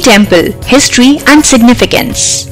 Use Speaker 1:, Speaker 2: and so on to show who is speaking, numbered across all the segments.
Speaker 1: Temple, History and Significance.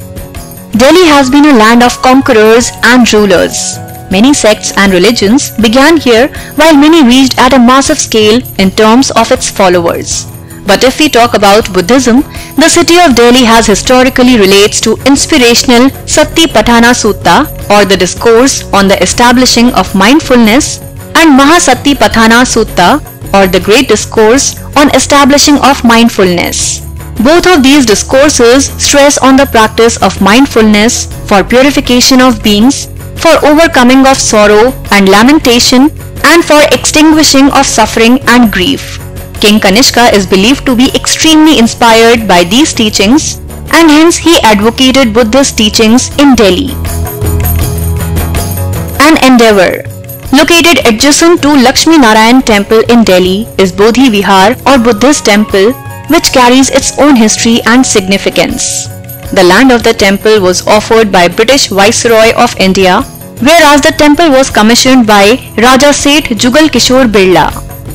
Speaker 1: Delhi has been a land of conquerors and rulers. Many sects and religions began here, while many reached at a massive scale in terms of its followers. But if we talk about Buddhism, the city of Delhi has historically relates to inspirational Satipatthana Sutta, or the discourse on the establishing of mindfulness, and Mahasatipatthana Sutta, or the great discourse on establishing of mindfulness. Both of these discourses stress on the practice of mindfulness for purification of beings, for overcoming of sorrow and lamentation, and for extinguishing of suffering and grief. King Kanishka is believed to be extremely inspired by these teachings, and hence he advocated Buddhist teachings in Delhi. An endeavor. Located adjacent to Lakshmi Narayan Temple in Delhi is Bodhi Vihar or Buddhist temple, which carries its own history and significance. The land of the temple was offered by British Viceroy of India, whereas the temple was commissioned by Raja Seth Jugal Kishore Birla.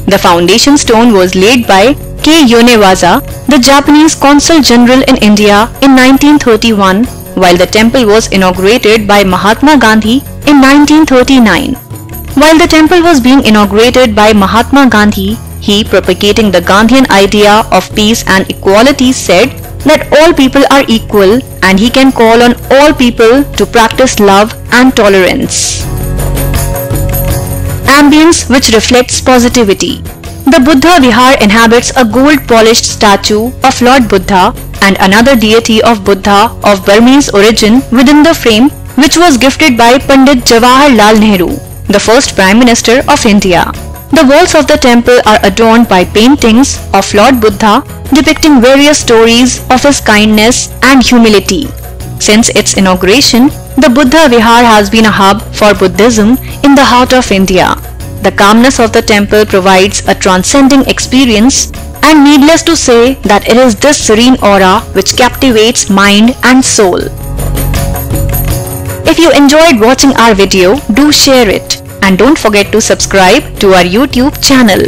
Speaker 1: The foundation stone was laid by K. Yonewaza, the Japanese Consul General in India in 1931, while the temple was inaugurated by Mahatma Gandhi in 1939. While the temple was being inaugurated by Mahatma Gandhi, he, propagating the Gandhian idea of peace and equality, said that all people are equal and he can call on all people to practice love and tolerance. Ambience which reflects positivity. The Buddha Vihar inhabits a gold-polished statue of Lord Buddha and another deity of Buddha of Burmese origin within the frame, which was gifted by Pandit Jawaharlal Nehru, the first Prime Minister of India. The walls of the temple are adorned by paintings of Lord Buddha depicting various stories of his kindness and humility. Since its inauguration, the Buddha Vihar has been a hub for Buddhism in the heart of India. The calmness of the temple provides a transcending experience, and needless to say that it is this serene aura which captivates mind and soul. If you enjoyed watching our video, do share it and don't forget to subscribe to our YouTube channel.